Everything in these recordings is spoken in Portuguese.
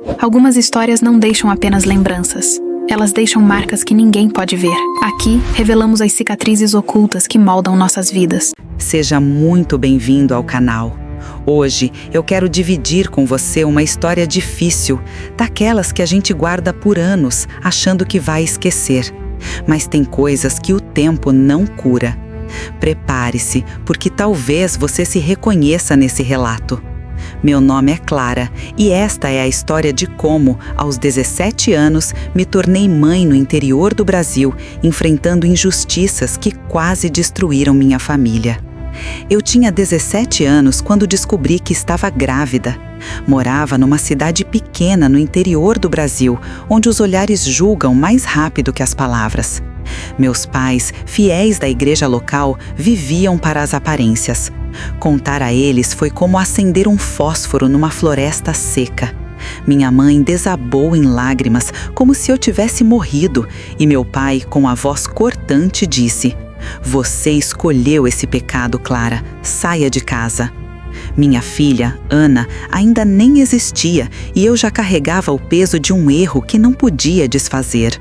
Algumas histórias não deixam apenas lembranças. Elas deixam marcas que ninguém pode ver. Aqui, revelamos as cicatrizes ocultas que moldam nossas vidas. Seja muito bem-vindo ao canal. Hoje, eu quero dividir com você uma história difícil, daquelas que a gente guarda por anos, achando que vai esquecer. Mas tem coisas que o tempo não cura. Prepare-se, porque talvez você se reconheça nesse relato. Meu nome é Clara e esta é a história de como, aos 17 anos, me tornei mãe no interior do Brasil, enfrentando injustiças que quase destruíram minha família. Eu tinha 17 anos quando descobri que estava grávida. Morava numa cidade pequena no interior do Brasil, onde os olhares julgam mais rápido que as palavras. Meus pais, fiéis da igreja local, viviam para as aparências. Contar a eles foi como acender um fósforo numa floresta seca. Minha mãe desabou em lágrimas, como se eu tivesse morrido, e meu pai, com a voz cortante, disse: "Você escolheu esse pecado, Clara. Saia de casa." Minha filha, Ana, ainda nem existia e eu já carregava o peso de um erro que não podia desfazer.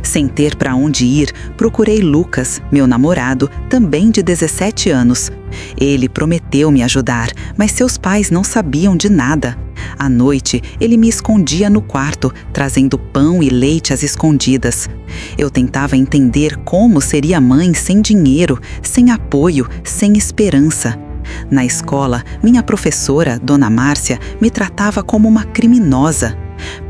Sem ter para onde ir, procurei Lucas, meu namorado, também de 17 anos. Ele prometeu me ajudar, mas seus pais não sabiam de nada. À noite, ele me escondia no quarto, trazendo pão e leite às escondidas. Eu tentava entender como seria mãe sem dinheiro, sem apoio, sem esperança. Na escola, minha professora, Dona Márcia, me tratava como uma criminosa.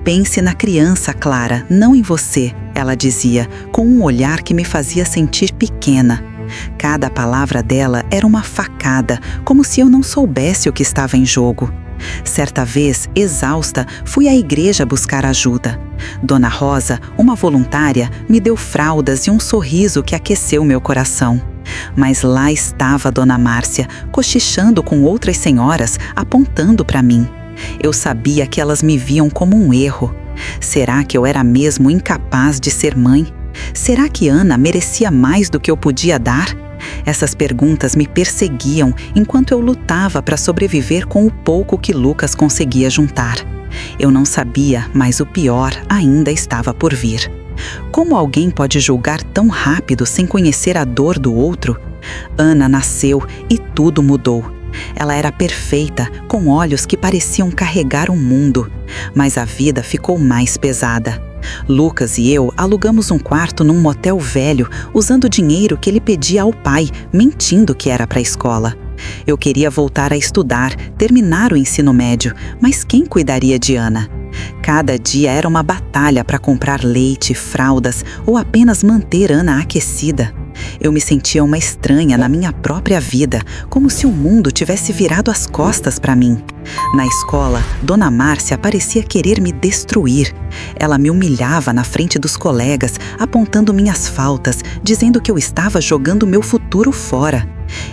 "Pense na criança, Clara, não em você", ela dizia, com um olhar que me fazia sentir pequena. Cada palavra dela era uma facada, como se eu não soubesse o que estava em jogo. Certa vez, exausta, fui à igreja buscar ajuda. Dona Rosa, uma voluntária, me deu fraldas e um sorriso que aqueceu meu coração. Mas lá estava Dona Márcia, cochichando com outras senhoras, apontando para mim. Eu sabia que elas me viam como um erro. Será que eu era mesmo incapaz de ser mãe? Será que Ana merecia mais do que eu podia dar? Essas perguntas me perseguiam enquanto eu lutava para sobreviver com o pouco que Lucas conseguia juntar. Eu não sabia, mas o pior ainda estava por vir. Como alguém pode julgar tão rápido sem conhecer a dor do outro? Ana nasceu e tudo mudou. Ela era perfeita, com olhos que pareciam carregar o mundo. Mas a vida ficou mais pesada. Lucas e eu alugamos um quarto num motel velho, usando o dinheiro que ele pedia ao pai, mentindo que era para a escola. Eu queria voltar a estudar, terminar o ensino médio, mas quem cuidaria de Ana? Cada dia era uma batalha para comprar leite, fraldas ou apenas manter Ana aquecida. Eu me sentia uma estranha na minha própria vida, como se o mundo tivesse virado as costas para mim. Na escola, Dona Márcia parecia querer me destruir. Ela me humilhava na frente dos colegas, apontando minhas faltas, dizendo que eu estava jogando meu futuro fora.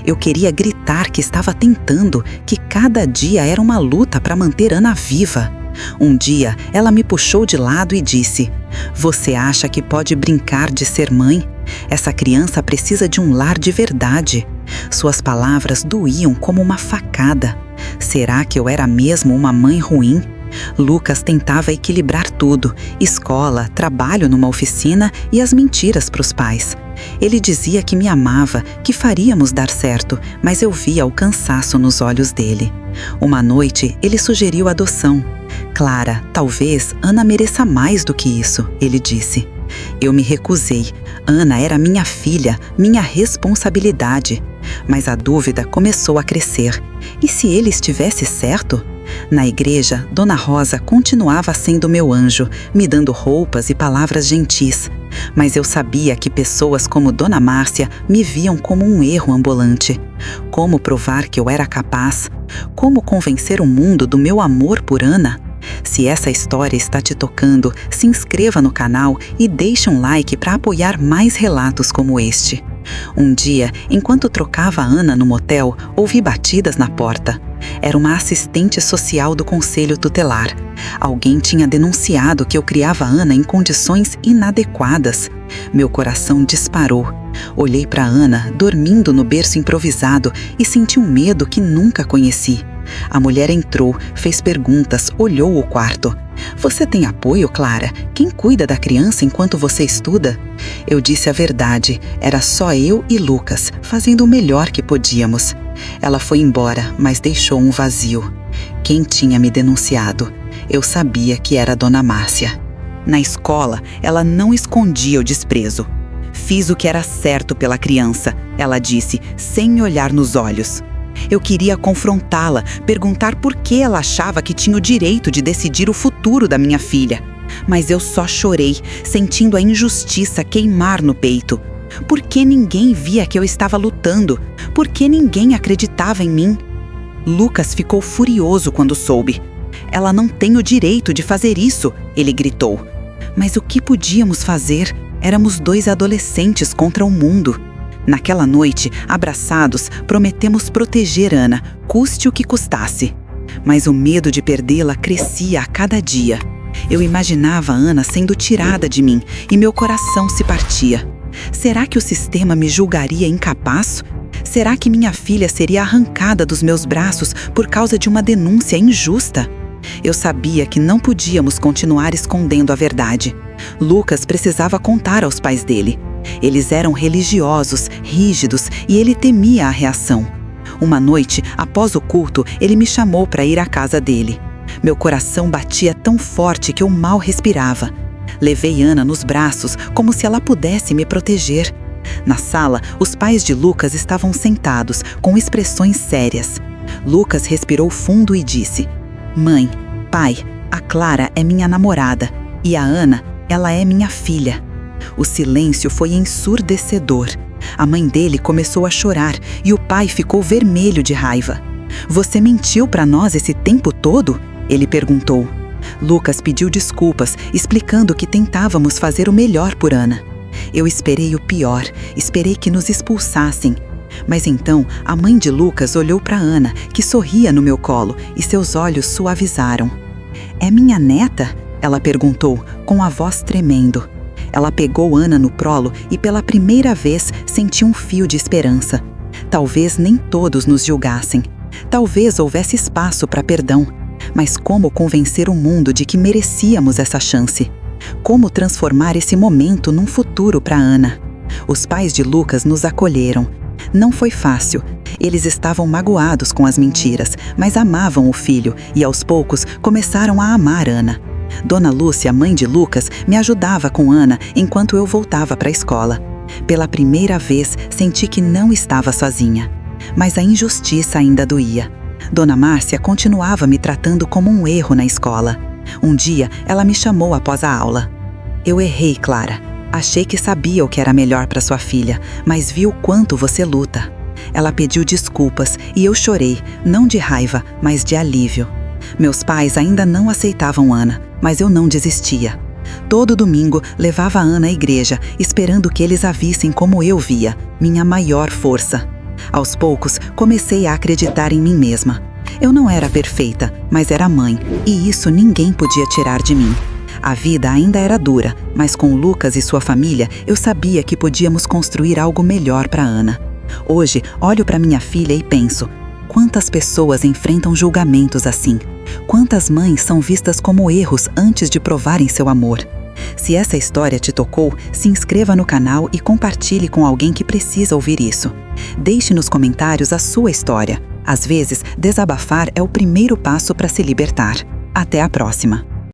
Eu queria gritar que estava tentando, que cada dia era uma luta para manter Ana viva. Um dia, ela me puxou de lado e disse: "Você acha que pode brincar de ser mãe? Essa criança precisa de um lar de verdade." Suas palavras doíam como uma facada. Será que eu era mesmo uma mãe ruim? Lucas tentava equilibrar tudo: escola, trabalho numa oficina e as mentiras para os pais. Ele dizia que me amava, que faríamos dar certo, mas eu via o cansaço nos olhos dele. Uma noite, ele sugeriu adoção. "Clara, talvez Ana mereça mais do que isso", ele disse. Eu me recusei. Ana era minha filha, minha responsabilidade. Mas a dúvida começou a crescer. E se ele estivesse certo? Na igreja, Dona Rosa continuava sendo meu anjo, me dando roupas e palavras gentis. Mas eu sabia que pessoas como Dona Márcia me viam como um erro ambulante. Como provar que eu era capaz? Como convencer o mundo do meu amor por Ana? Se essa história está te tocando, se inscreva no canal e deixe um like para apoiar mais relatos como este. Um dia, enquanto trocava a Ana no motel, ouvi batidas na porta. Era uma assistente social do conselho tutelar. Alguém tinha denunciado que eu criava a Ana em condições inadequadas. Meu coração disparou. Olhei para Ana, dormindo no berço improvisado, e senti um medo que nunca conheci. A mulher entrou, fez perguntas, olhou o quarto. Você tem apoio, Clara? Quem cuida da criança enquanto você estuda? Eu disse a verdade. Era só eu e Lucas, fazendo o melhor que podíamos. Ela foi embora, mas deixou um vazio. Quem tinha me denunciado? Eu sabia que era Dona Márcia. Na escola, ela não escondia o desprezo. Fiz o que era certo pela criança, ela disse, sem me olhar nos olhos. Eu queria confrontá-la, perguntar por que ela achava que tinha o direito de decidir o futuro da minha filha. Mas eu só chorei, sentindo a injustiça queimar no peito. Por que ninguém via que eu estava lutando? Por que ninguém acreditava em mim? Lucas ficou furioso quando soube. Ela não tem o direito de fazer isso, ele gritou. Mas o que podíamos fazer? Éramos 2 adolescentes contra o mundo. Naquela noite, abraçados, prometemos proteger Ana, custe o que custasse. Mas o medo de perdê-la crescia a cada dia. Eu imaginava Ana sendo tirada de mim e meu coração se partia. Será que o sistema me julgaria incapaz? Será que minha filha seria arrancada dos meus braços por causa de uma denúncia injusta? Eu sabia que não podíamos continuar escondendo a verdade. Lucas precisava contar aos pais dele. Eles eram religiosos, rígidos e ele temia a reação. Uma noite, após o culto, ele me chamou para ir à casa dele. Meu coração batia tão forte que eu mal respirava. Levei Ana nos braços como se ela pudesse me proteger. Na sala, os pais de Lucas estavam sentados, com expressões sérias. Lucas respirou fundo e disse: "Mãe, pai, a Clara é minha namorada e a Ana, ela é minha filha." O silêncio foi ensurdecedor. A mãe dele começou a chorar e o pai ficou vermelho de raiva. "Você mentiu para nós esse tempo todo?" ele perguntou. Lucas pediu desculpas, explicando que tentávamos fazer o melhor por Ana. Eu esperei o pior, esperei que nos expulsassem. Mas então a mãe de Lucas olhou para Ana, que sorria no meu colo, e seus olhos suavizaram. "É minha neta?" ela perguntou, com a voz tremendo. Ela pegou Ana no prolo e pela primeira vez senti um fio de esperança. Talvez nem todos nos julgassem. Talvez houvesse espaço para perdão. Mas como convencer o mundo de que merecíamos essa chance? Como transformar esse momento num futuro para Ana? Os pais de Lucas nos acolheram. Não foi fácil. Eles estavam magoados com as mentiras, mas amavam o filho e aos poucos começaram a amar Ana. Dona Lúcia, mãe de Lucas, me ajudava com Ana enquanto eu voltava para a escola. Pela primeira vez, senti que não estava sozinha. Mas a injustiça ainda doía. Dona Márcia continuava me tratando como um erro na escola. Um dia, ela me chamou após a aula. "Eu errei, Clara. Achei que sabia o que era melhor para sua filha, mas vi o quanto você luta." Ela pediu desculpas e eu chorei, não de raiva, mas de alívio. Meus pais ainda não aceitavam Ana, mas eu não desistia. Todo domingo levava Ana à igreja, esperando que eles a vissem como eu via, minha maior força. Aos poucos, comecei a acreditar em mim mesma. Eu não era perfeita, mas era mãe, e isso ninguém podia tirar de mim. A vida ainda era dura, mas com Lucas e sua família, eu sabia que podíamos construir algo melhor para Ana. Hoje, olho para minha filha e penso: quantas pessoas enfrentam julgamentos assim? Quantas mães são vistas como erros antes de provarem seu amor? Se essa história te tocou, se inscreva no canal e compartilhe com alguém que precisa ouvir isso. Deixe nos comentários a sua história. Às vezes, desabafar é o primeiro passo para se libertar. Até a próxima!